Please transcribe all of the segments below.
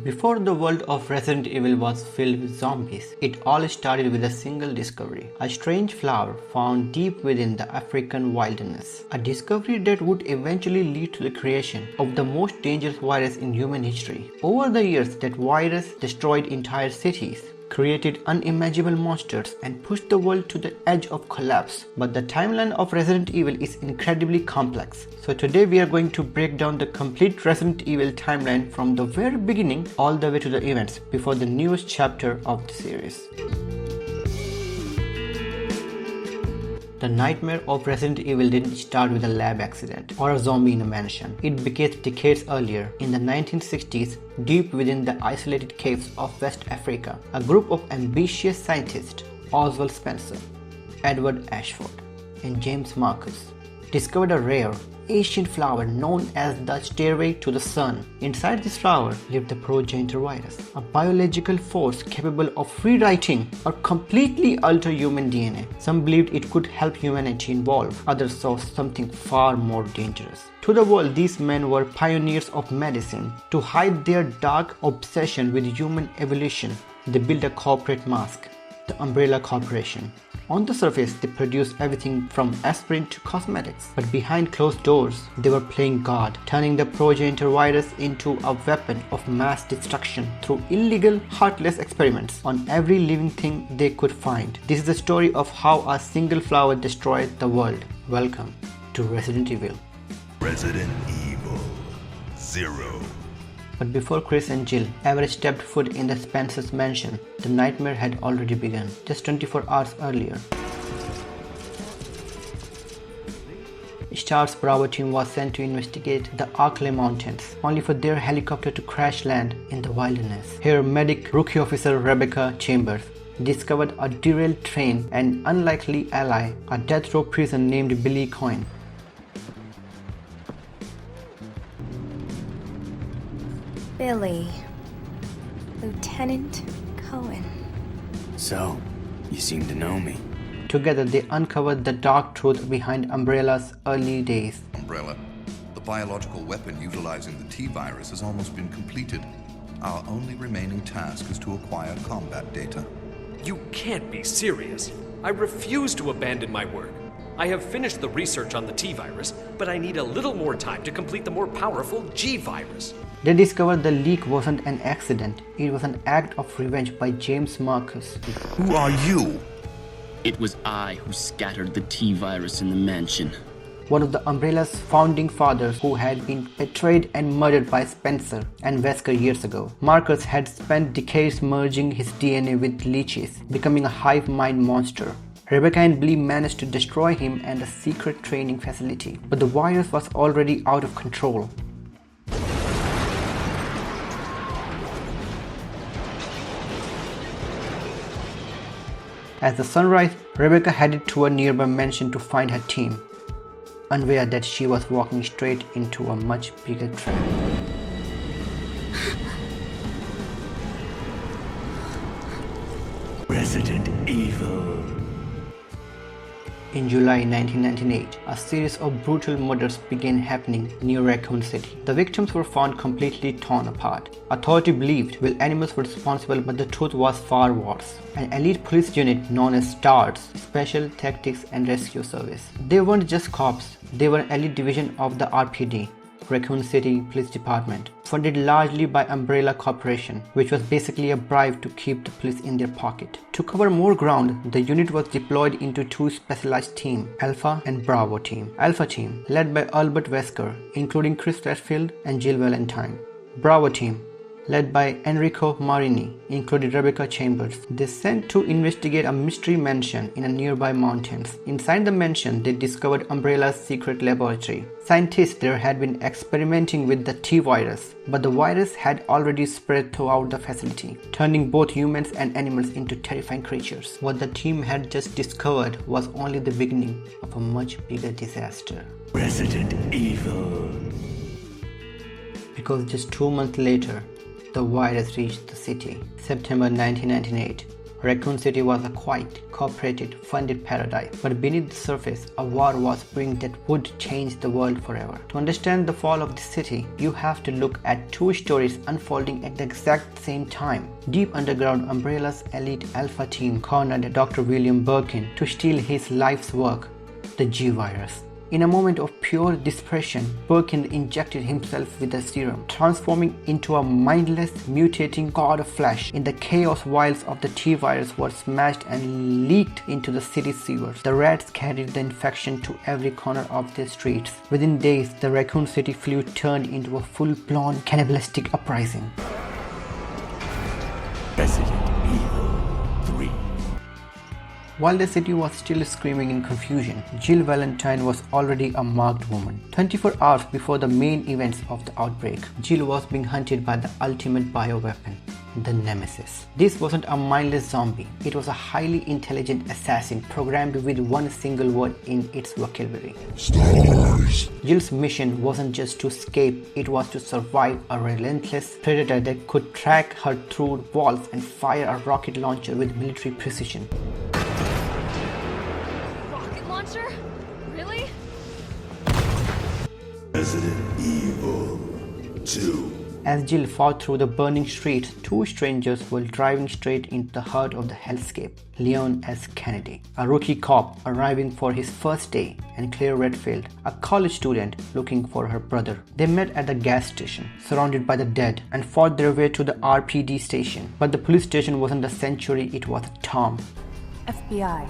Before the world of Resident Evil was filled with zombies, it all started with a single discovery, a strange flower found deep within the African wilderness. A discovery that would eventually lead to the creation of the most dangerous virus in human history. Over the years, that virus destroyed entire cities, created unimaginable monsters and pushed the world to the edge of collapse. But the timeline of Resident Evil is incredibly complex. So today we are going to break down the complete Resident Evil timeline from the very beginning all the way to the events before the newest chapter of the series. The nightmare of Resident Evil didn't start with a lab accident or a zombie in a mansion. It began decades earlier, in the 1960s, deep within the isolated caves of West Africa. A group of ambitious scientists, Oswald Spencer, Edward Ashford, and James Marcus, discovered a rare, ancient flower known as the Stairway to the Sun. Inside this flower lived the progenitor virus, a biological force capable of rewriting or completely alter human DNA. Some believed it could help humanity evolve, others saw something far more dangerous. To the world, these men were pioneers of medicine. To hide their dark obsession with human evolution, they built a corporate mask, the Umbrella Corporation. On the surface, they produced everything from aspirin to cosmetics, but behind closed doors, they were playing God, turning the progenitor virus into a weapon of mass destruction through illegal, heartless experiments on every living thing they could find. This is the story of how a single flower destroyed the world. Welcome to Resident Evil. Resident Evil 0. But before Chris and Jill ever stepped foot in the Spencer's mansion, the nightmare had already begun, just 24 hours earlier. STAR's Bravo team was sent to investigate the Arklay Mountains, only for their helicopter to crash land in the wilderness. Here, medic rookie officer Rebecca Chambers discovered a derailed train and unlikely ally, a death row prisoner named Billy Coyne. Billy. Lieutenant Cohen. So, you seem to know me. Together, they uncovered the dark truth behind Umbrella's early days. Umbrella, the biological weapon utilizing the T-virus has almost been completed. Our only remaining task is to acquire combat data. You can't be serious. I refuse to abandon my work. I have finished the research on the T-virus, but I need a little more time to complete the more powerful G-virus. They discovered the leak wasn't an accident, it was an act of revenge by James Marcus. Who are you? It was I who scattered the T-virus in the mansion. One of the Umbrella's founding fathers who had been betrayed and murdered by Spencer and Wesker years ago. Marcus had spent decades merging his DNA with leeches, becoming a hive mind monster. Rebecca and Billy managed to destroy him and a secret training facility, but the virus was already out of control. As the sun rose, Rebecca headed to a nearby mansion to find her team, unaware that she was walking straight into a much bigger trap. Resident Evil. In July 1998, a series of brutal murders began happening near Raccoon City. The victims were found completely torn apart. Authorities believed wild animals were responsible, but the truth was far worse. An elite police unit known as STARS, Special Tactics and Rescue Service. They weren't just cops, they were an elite division of the RPD, Raccoon City Police Department, funded largely by Umbrella Corporation, which was basically a bribe to keep the police in their pocket. To cover more ground, the unit was deployed into two specialized teams, Alpha and Bravo team. Alpha team, led by Albert Wesker, including Chris Redfield and Jill Valentine. Bravo team, led by Enrico Marini, including Rebecca Chambers. They sent to investigate a mystery mansion in a nearby mountains. Inside the mansion, they discovered Umbrella's secret laboratory. Scientists there had been experimenting with the T-virus, but the virus had already spread throughout the facility, turning both humans and animals into terrifying creatures. What the team had just discovered was only the beginning of a much bigger disaster. Resident Evil. Because just 2 months later, the virus reached the city. September 1998, Raccoon City was a quiet, cooperative, funded paradise, but beneath the surface, a war was brewing that would change the world forever. To understand the fall of the city, you have to look at two stories unfolding at the exact same time. Deep underground, Umbrella's elite alpha team cornered Dr. William Birkin to steal his life's work, the G-Virus. In a moment of pure desperation, Birkin injected himself with the serum, transforming into a mindless, mutating god of flesh. In the chaos, vials of the T-Virus were smashed and leaked into the city's sewers. The rats carried the infection to every corner of the streets. Within days, the Raccoon City flu turned into a full-blown cannibalistic uprising. Resident Evil 3. While the city was still screaming in confusion, Jill Valentine was already a marked woman. 24 hours before the main events of the outbreak, Jill was being hunted by the ultimate bioweapon, the Nemesis. This wasn't a mindless zombie. It was a highly intelligent assassin programmed with one single word in its vocabulary. Stars. Jill's mission wasn't just to escape, it was to survive a relentless predator that could track her through walls and fire a rocket launcher with military precision. Really? Resident Evil 2. As Jill fought through the burning streets, two strangers were driving straight into the heart of the hellscape. Leon S. Kennedy, a rookie cop arriving for his first day, and Claire Redfield, a college student looking for her brother. They met at the gas station, surrounded by the dead, and fought their way to the RPD station. But the police station wasn't a sanctuary, it was a tomb. FBI.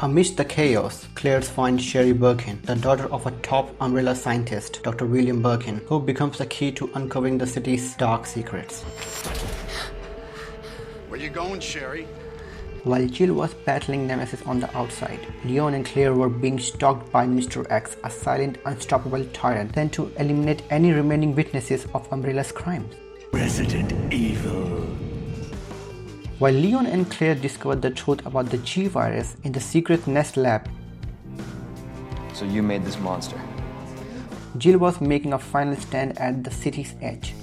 Amidst the chaos, Claire finds Sherry Birkin, the daughter of a top Umbrella scientist, Dr. William Birkin, who becomes the key to uncovering the city's dark secrets. Where you going, Sherry? While Jill was battling Nemesis on the outside, Leon and Claire were being stalked by Mr. X, a silent, unstoppable tyrant, sent to eliminate any remaining witnesses of Umbrella's crimes. Resident Evil. While Leon and Claire discovered the truth about the G-Virus in the secret Nest lab, So you made this monster. Jill was making a final stand at the city's edge.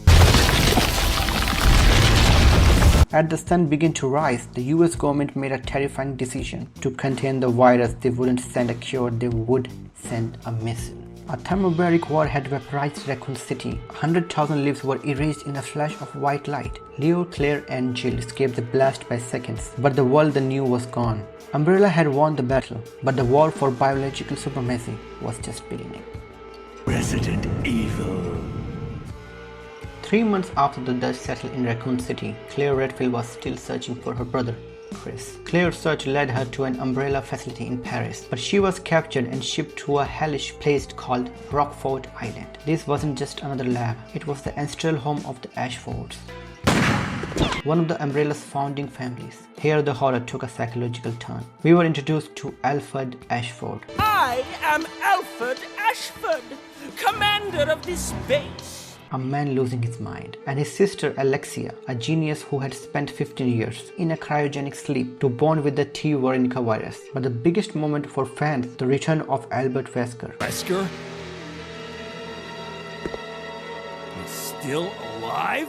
As the sun began to rise, the US government made a terrifying decision. To contain the virus, they wouldn't send a cure, they would send a missile. A thermobaric war had vaporized Raccoon City. 100,000 lives were erased in a flash of white light. Leo, Claire and Jill escaped the blast by seconds, but the world they knew was gone. Umbrella had won the battle, but the war for biological supremacy was just beginning. Resident Evil. 3 months after the dust settled in Raccoon City, Claire Redfield was still searching for her brother, Chris. Claire's search led her to an Umbrella facility in Paris, but she was captured and shipped to a hellish place called Rockford Island. This wasn't just another lab, it was the ancestral home of the Ashfords, one of the Umbrella's founding families. Here the horror took a psychological turn. We were introduced to Alfred Ashford. I am Alfred Ashford, commander of this base. A man losing his mind, and his sister Alexia, a genius who had spent 15 years in a cryogenic sleep to bond with the T. Veronica virus. But the biggest moment for fans, the return of Albert Wesker. Wesker? He's still alive?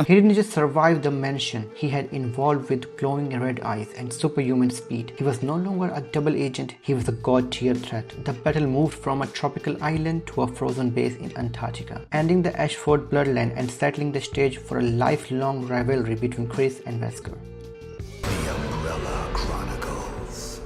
He didn't just survive the mansion, he had evolved with glowing red eyes and superhuman speed. He was no longer a double agent, he was a god-tier threat. The battle moved from a tropical island to a frozen base in Antarctica, ending the Ashford bloodline and settling the stage for a lifelong rivalry between Chris and Wesker. The Umbrella Chronicles.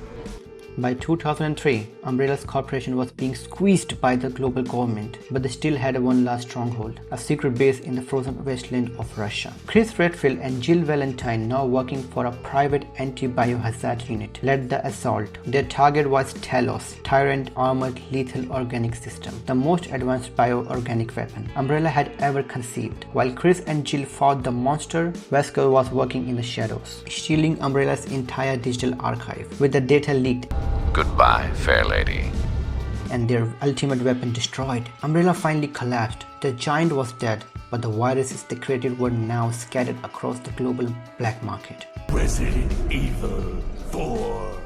By 2003, Umbrella's corporation was being squeezed by the global government, but they still had one last stronghold, a secret base in the frozen wasteland of Russia. Chris Redfield and Jill Valentine, now working for a private anti-biohazard unit, led the assault. Their target was Talos, Tyrant Armored Lethal Organic System, the most advanced bioorganic weapon Umbrella had ever conceived. While Chris and Jill fought the monster, Wesker was working in the shadows, stealing Umbrella's entire digital archive. With the data leaked, Goodbye, fair lady. and their ultimate weapon destroyed, Umbrella finally collapsed. The giant was dead, but the viruses they created were now scattered across the global black market. Resident Evil 4.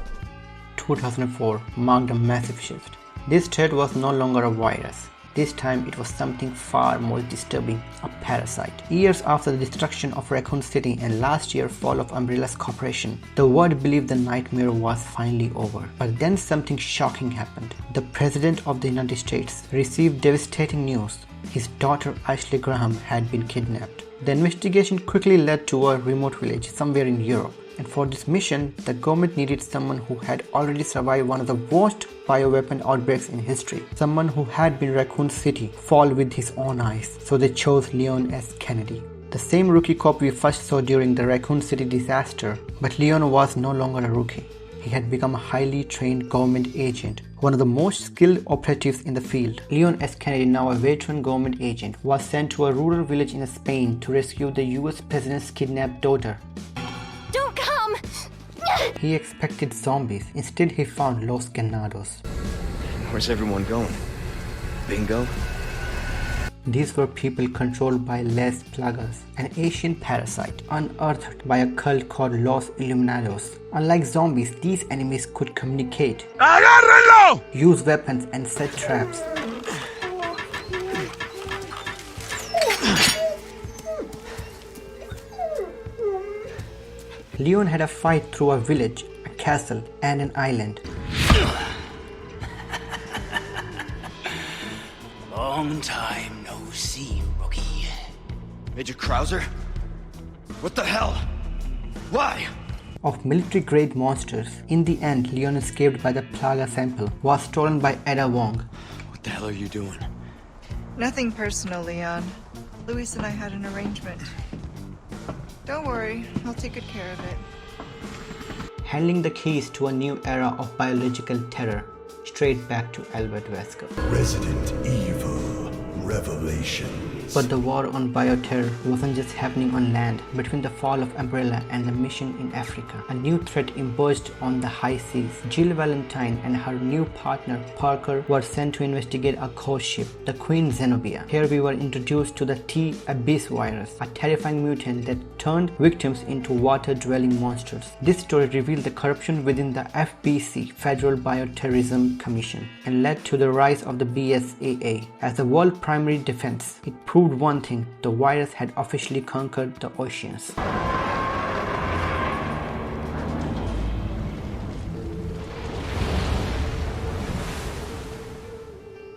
2004 marked a massive shift. This threat was no longer a virus. This time it was something far more disturbing, a parasite. Years after the destruction of Raccoon City and last year's fall of Umbrella's corporation, the world believed the nightmare was finally over. But then something shocking happened. The President of the United States received devastating news. His daughter Ashley Graham had been kidnapped. The investigation quickly led to a remote village somewhere in Europe. And for this mission, the government needed someone who had already survived one of the worst bioweapon outbreaks in history. Someone who had been Raccoon City fall with his own eyes. So they chose Leon S. Kennedy. The same rookie cop we first saw during the Raccoon City disaster. But Leon was no longer a rookie. He had become a highly trained government agent, one of the most skilled operatives in the field. Leon S. Kennedy, now a veteran government agent, was sent to a rural village in Spain to rescue the US President's kidnapped daughter. Don't come! He expected zombies. Instead, he found Los Ganados. Where's everyone going? Bingo? These were people controlled by Les Plagas, an Asian parasite unearthed by a cult called Los Illuminados. Unlike zombies, these enemies could communicate, use weapons and set traps. Leon had a fight through a village, a castle, and an island. Long time no see, rookie. Major Krauser? What the hell? Why? Of military-grade monsters, in the end, Leon escaped by the Plaga sample, was stolen by Ada Wong. What the hell are you doing? Nothing personal, Leon. Luis and I had an arrangement. Don't worry, I'll take good care of it. Handing the keys to a new era of biological terror, straight back to Albert Wesker. Resident Evil Revelation. But the war on bioterror wasn't just happening on land. Between the fall of Umbrella and the mission in Africa, a new threat emerged on the high seas. Jill Valentine and her new partner Parker were sent to investigate a ghost ship, the Queen Zenobia. Here we were introduced to the T. abyss virus, a terrifying mutant that turned victims into water-dwelling monsters. This story revealed the corruption within the FBC, Federal Bioterrorism Commission, and led to the rise of the BSAA as the world's primary defense. It proved one thing: the virus had officially conquered the oceans.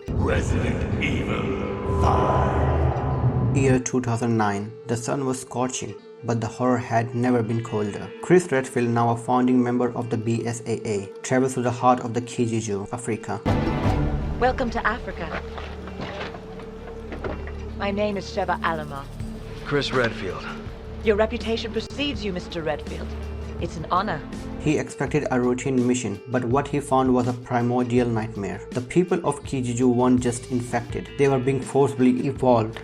Resident Evil 5. Year 2009. The sun was scorching, but the horror had never been colder. Chris Redfield, now a founding member of the BSAA, travels to the heart of the Kijiji, Africa. Welcome to Africa. My name is Sheva Alama. Chris Redfield. Your reputation precedes you, Mr. Redfield. It's an honor. He expected a routine mission, but what he found was a primordial nightmare. The people of Kijiji weren't just infected, they were being forcibly evolved.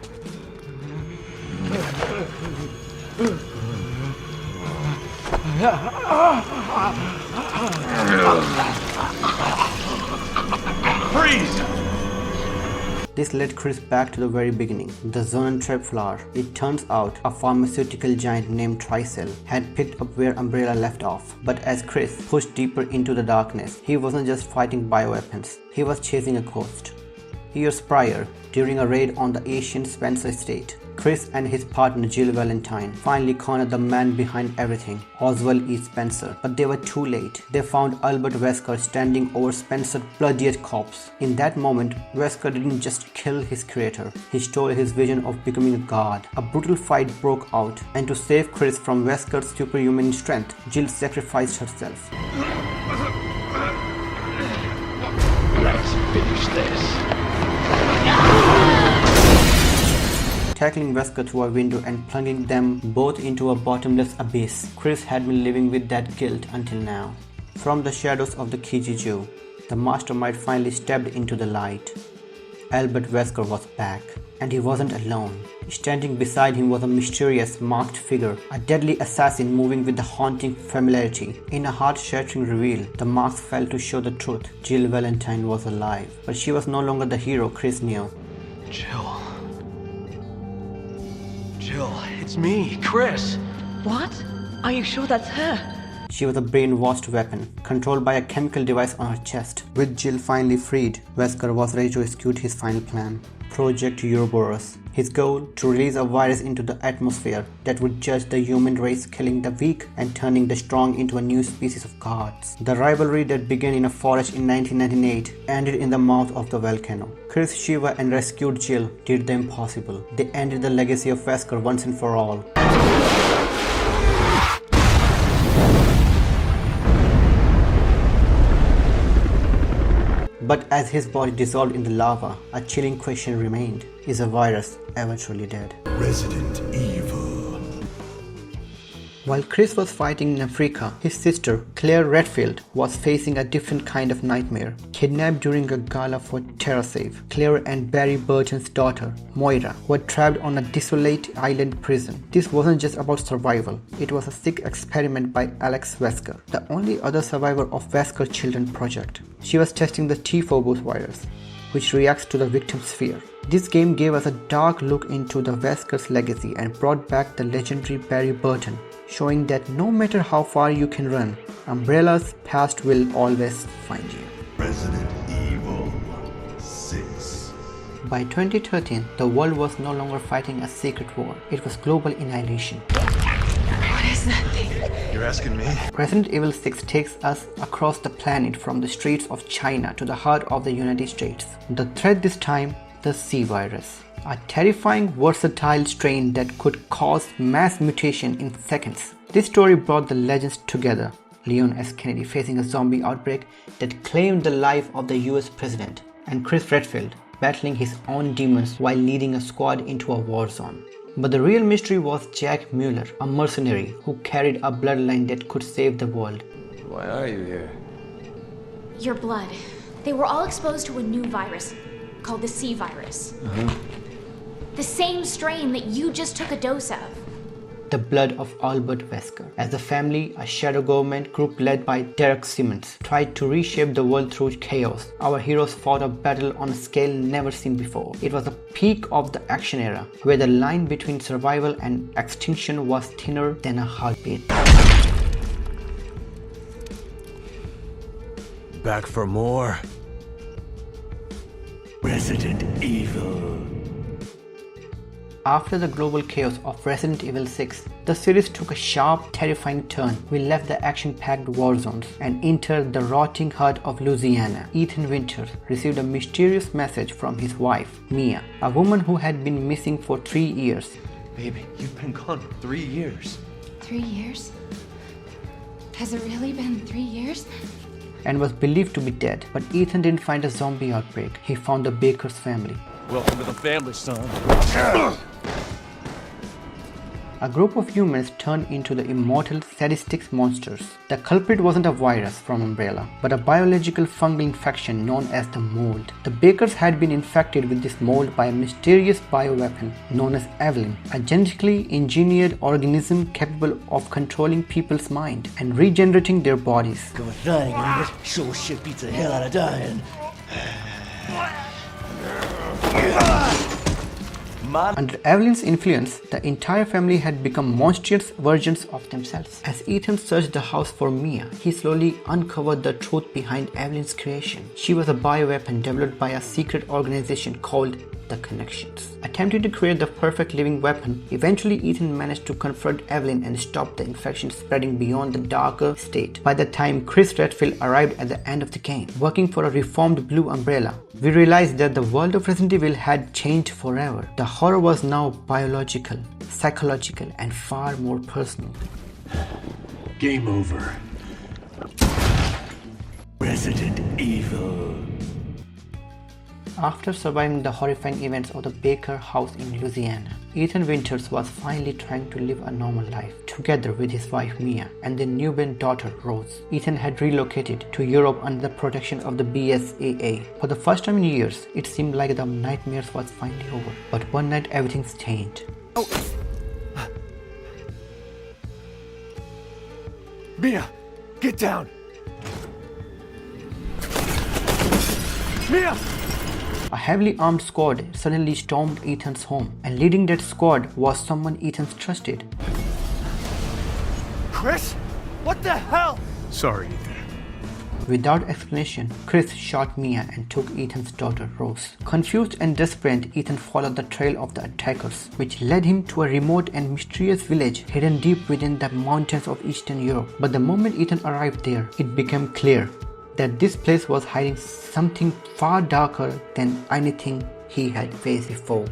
Freeze! This led Chris back to the very beginning, the Zonentrep flower. It turns out a pharmaceutical giant named Tricell had picked up where Umbrella left off. But as Chris pushed deeper into the darkness, he wasn't just fighting bioweapons, he was chasing a ghost. Years prior, during a raid on the ancient Spencer estate, Chris and his partner Jill Valentine finally cornered the man behind everything, Oswald E. Spencer. But they were too late. They found Albert Wesker standing over Spencer's bloodied corpse. In that moment, Wesker didn't just kill his creator, he stole his vision of becoming a god. A brutal fight broke out, and to save Chris from Wesker's superhuman strength, Jill sacrificed herself. Let's finish this. Tackling Wesker through a window and plunging them both into a bottomless abyss. Chris had been living with that guilt until now. From the shadows of the Kijiji, the mastermind finally stepped into the light. Albert Wesker was back, and he wasn't alone. Standing beside him was a mysterious, marked figure, a deadly assassin moving with a haunting familiarity. In a heart-shattering reveal, the mask fell to show the truth. Jill Valentine was alive, but she was no longer the hero Chris knew. Jill, it's me, Chris. What? Are you sure that's her? She was a brainwashed weapon, controlled by a chemical device on her chest. With Jill finally freed, Wesker was ready to execute his final plan. Project Ouroboros. His goal, to release a virus into the atmosphere that would judge the human race, killing the weak and turning the strong into a new species of gods. The rivalry that began in a forest in 1998 ended in the mouth of the volcano. Chris, Shiva and rescued Jill did the impossible. They ended the legacy of Wesker once and for all. But as his body dissolved in the lava, a chilling question remained. Is a virus ever truly dead? Resident Evil. While Chris was fighting in Africa, his sister, Claire Redfield, was facing a different kind of nightmare. Kidnapped during a gala for TerraSave, Claire and Barry Burton's daughter, Moira, were trapped on a desolate island prison. This wasn't just about survival, it was a sick experiment by Alex Wesker, the only other survivor of Wesker Children Project. She was testing the T-Phobos virus, which reacts to the victim's fear. This game gave us a dark look into the Wesker's legacy and brought back the legendary Barry Burton, showing that no matter how far you can run, Umbrella's past will always find you. Resident Evil 6. By 2013, the world was no longer fighting a secret war. It was global annihilation. What is that thing? You're asking me? Resident Evil 6 takes us across the planet from the streets of China to the heart of the United States. The threat this time, the C virus. A terrifying, versatile strain that could cause mass mutation in seconds. This story brought the legends together. Leon S. Kennedy facing a zombie outbreak that claimed the life of the US president, and Chris Redfield battling his own demons while leading a squad into a war zone. But the real mystery was Jack Mueller, a mercenary who carried a bloodline that could save the world. Why are you here? Your blood. They were all exposed to a new virus called the C virus. The same strain that you just took a dose of. The blood of Albert Wesker. As a family, a shadow government group led by Derek Simmons tried to reshape the world through chaos. Our heroes fought a battle on a scale never seen before. It was the peak of the action era, where the line between survival and extinction was thinner than a heartbeat. Back for more. Resident Evil. After the global chaos of Resident Evil 6, the series took a sharp, terrifying turn. We left the action-packed war zones and entered the rotting heart of Louisiana. Ethan Winters received a mysterious message from his wife, Mia, a woman who had been missing for 3 years. Baby, you've been gone 3 years. 3 years? Has it really been 3 years? And was believed to be dead. But Ethan didn't find a zombie outbreak. He found the Baker's family. Welcome to the family, son. A group of humans turned into the immortal sadistic monsters. The culprit wasn't a virus from Umbrella, but a biological fungal infection known as the mold. The Bakers had been infected with this mold by a mysterious bioweapon known as Evelyn, a genetically engineered organism capable of controlling people's mind and regenerating their bodies. Go dying, and this sure shit beats the hell out of dying. Under Evelyn's influence, the entire family had become monstrous versions of themselves. As Ethan searched the house for Mia, he slowly uncovered the truth behind Evelyn's creation. She was a bioweapon developed by a secret organization called The Connections. Attempting to create the perfect living weapon, eventually Ethan managed to confront Evelyn and stop the infection spreading beyond the darker state. By the time Chris Redfield arrived at the end of the game, working for a reformed Blue Umbrella, we realized that the world of Resident Evil had changed forever. The horror was now biological, psychological, and far more personal. Game over. Resident Evil. After surviving the horrifying events of the Baker house in Louisiana, Ethan Winters was finally trying to live a normal life, together with his wife Mia and their newborn daughter Rose. Ethan had relocated to Europe under the protection of the BSAA. For the first time in years, it seemed like the nightmares was finally over. But one night everything changed. Mia, get down! Mia! A heavily armed squad suddenly stormed Ethan's home, and leading that squad was someone Ethan trusted. Chris? What the hell? Sorry, Ethan. Without explanation, Chris shot Mia and took Ethan's daughter, Rose. Confused and desperate, Ethan followed the trail of the attackers, which led him to a remote and mysterious village hidden deep within the mountains of Eastern Europe. But the moment Ethan arrived there, it became clear that this place was hiding something far darker than anything he had faced before.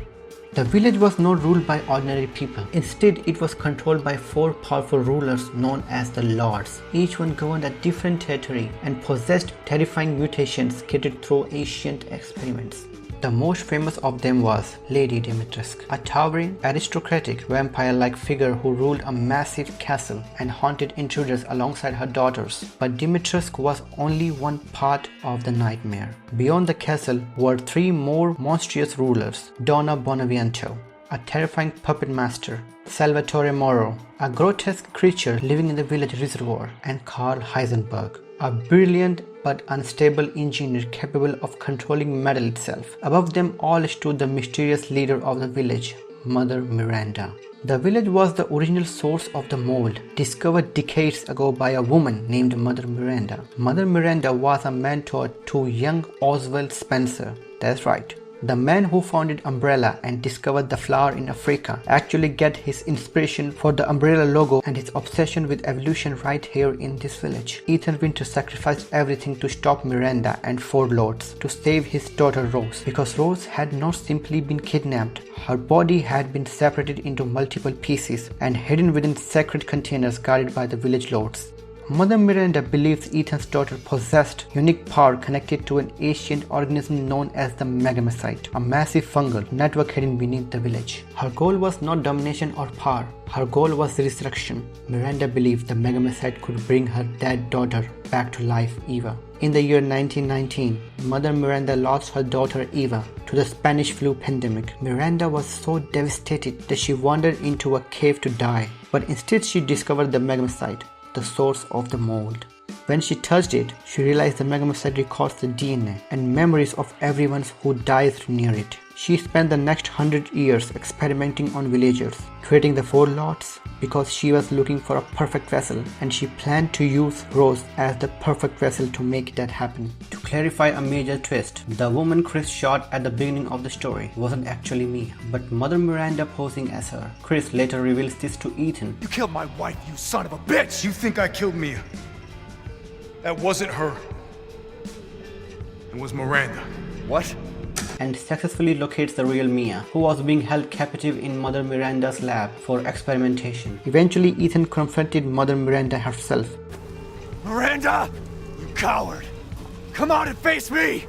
The village was not ruled by ordinary people. Instead, it was controlled by 4 powerful rulers known as the Lords. Each one governed a different territory and possessed terrifying mutations created through ancient experiments. The most famous of them was Lady Dimitrescu, a towering, aristocratic, vampire-like figure who ruled a massive castle and haunted intruders alongside her daughters. But Dimitrescu was only one part of the nightmare. Beyond the castle were 3 more monstrous rulers: Donna Bonaviento, a terrifying puppet master; Salvatore Moro, a grotesque creature living in the village reservoir; and Karl Heisenberg, a brilliant but unstable engineer capable of controlling metal itself. Above them all stood the mysterious leader of the village, Mother Miranda. The village was the original source of the mold, discovered decades ago by a woman named Mother Miranda. Mother Miranda was a mentor to young Oswald Spencer. That's right. The man who founded Umbrella and discovered the flower in Africa actually get his inspiration for the Umbrella logo and his obsession with evolution right here in this village. Ethan Winters sacrificed everything to stop Miranda and 4 lords to save his daughter Rose, because Rose had not simply been kidnapped. Her body had been separated into multiple pieces and hidden within sacred containers guarded by the village lords. Mother Miranda believes Ethan's daughter possessed unique power connected to an ancient organism known as the Megamycete, a massive fungal network hidden beneath the village. Her goal was not domination or power. Her goal was resurrection. Miranda believed the Megamycete could bring her dead daughter back to life, Eva. In the year 1919, Mother Miranda lost her daughter Eva to the Spanish flu pandemic. Miranda was so devastated that she wandered into a cave to die, but instead she discovered the Megamycete, the source of the mold. When she touched it, she realized the Megamycete records the DNA and memories of everyone who dies near it. She spent the next 100 years experimenting on villagers, creating the 4 lots because she was looking for a perfect vessel, and she planned to use Rose as the perfect vessel to make that happen. To clarify a major twist, the woman Chris shot at the beginning of the story wasn't actually Mia, but Mother Miranda posing as her. Chris later reveals this to Ethan. You killed my wife, you son of a bitch! You think I killed Mia? That wasn't her. It was Miranda. What? And successfully locates the real Mia, who was being held captive in Mother Miranda's lab for experimentation. Eventually, Ethan confronted Mother Miranda herself. Miranda! You coward! Come out and face me!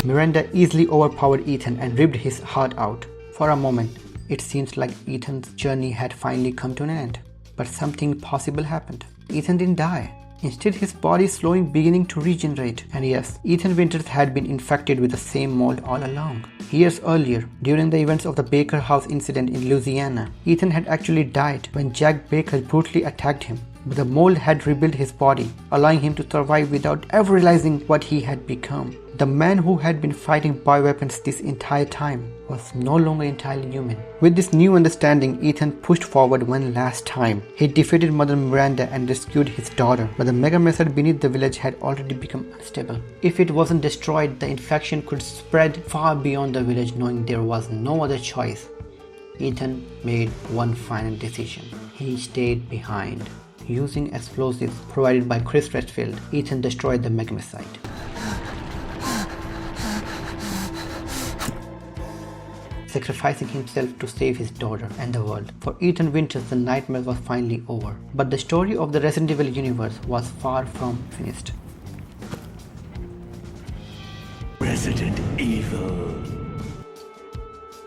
Miranda easily overpowered Ethan and ripped his heart out. For a moment, it seems like Ethan's journey had finally come to an end. But something impossible happened. Ethan didn't die. Instead, his body is slowly beginning to regenerate. And yes, Ethan Winters had been infected with the same mold all along. Years earlier, during the events of the Baker House incident in Louisiana, Ethan had actually died when Jack Baker brutally attacked him. But the mold had rebuilt his body, allowing him to survive without ever realizing what he had become. The man who had been fighting bioweapons this entire time was no longer entirely human. With this new understanding, Ethan pushed forward one last time. He defeated Mother Miranda and rescued his daughter, but the Megamycete beneath the village had already become unstable. If it wasn't destroyed, the infection could spread far beyond the village, knowing there was no other choice. Ethan made one final decision. He stayed behind. Using explosives provided by Chris Redfield, Ethan destroyed the Megamycete. Sacrificing himself to save his daughter and the world. For Ethan Winters, the nightmare was finally over. But the story of the Resident Evil universe was far from finished. Resident Evil.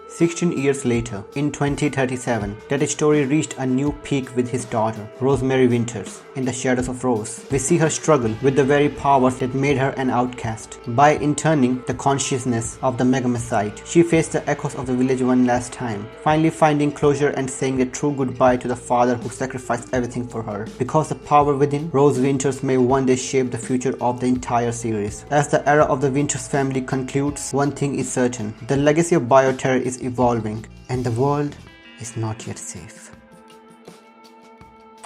16 years later, in 2037, that story reached a new peak with his daughter, Rosemary Winters. In The Shadows of Rose, we see her struggle with the very powers that made her an outcast. By interning the consciousness of the Megamycete, she faced the echoes of the village one last time, finally finding closure and saying a true goodbye to the father who sacrificed everything for her. Because the power within Rose Winters may one day shape the future of the entire series. As the era of the Winters family concludes, one thing is certain: the legacy of bioterror is evolving, and the world is not yet safe.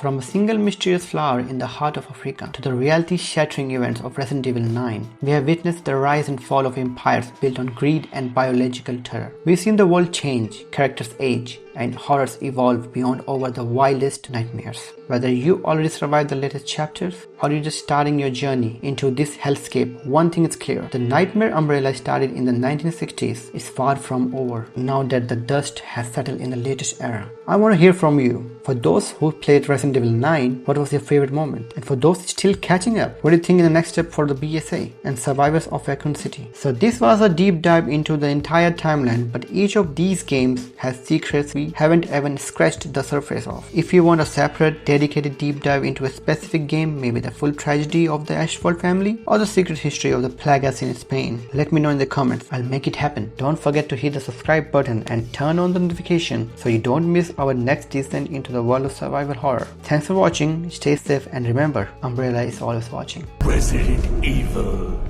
From a single mysterious flower in the heart of Africa to the reality-shattering events of Resident Evil 9, we have witnessed the rise and fall of empires built on greed and biological terror. We've seen the world change, characters age, and horrors evolve beyond over the wildest nightmares. Whether you already survived the latest chapters or you're just starting your journey into this hellscape, one thing is clear. The nightmare umbrella started in the 1960s is far from over now that the dust has settled in the latest era. I want to hear from you. For those who played Resident Evil 9, what was your favorite moment? And for those still catching up, what do you think in the next step for the BSA and survivors of Raccoon City? So this was a deep dive into the entire timeline, but each of these games has secrets we haven't even scratched the surface of. If you want a separate, dedicated deep dive into a specific game, maybe the full tragedy of the Ashford family or the secret history of the plagues in Spain, let me know in the comments. I'll make it happen. Don't forget to hit the subscribe button and turn on the notification so you don't miss our next descent into the world of survival horror. Thanks for watching, stay safe, and remember, Umbrella is always watching. Resident Evil.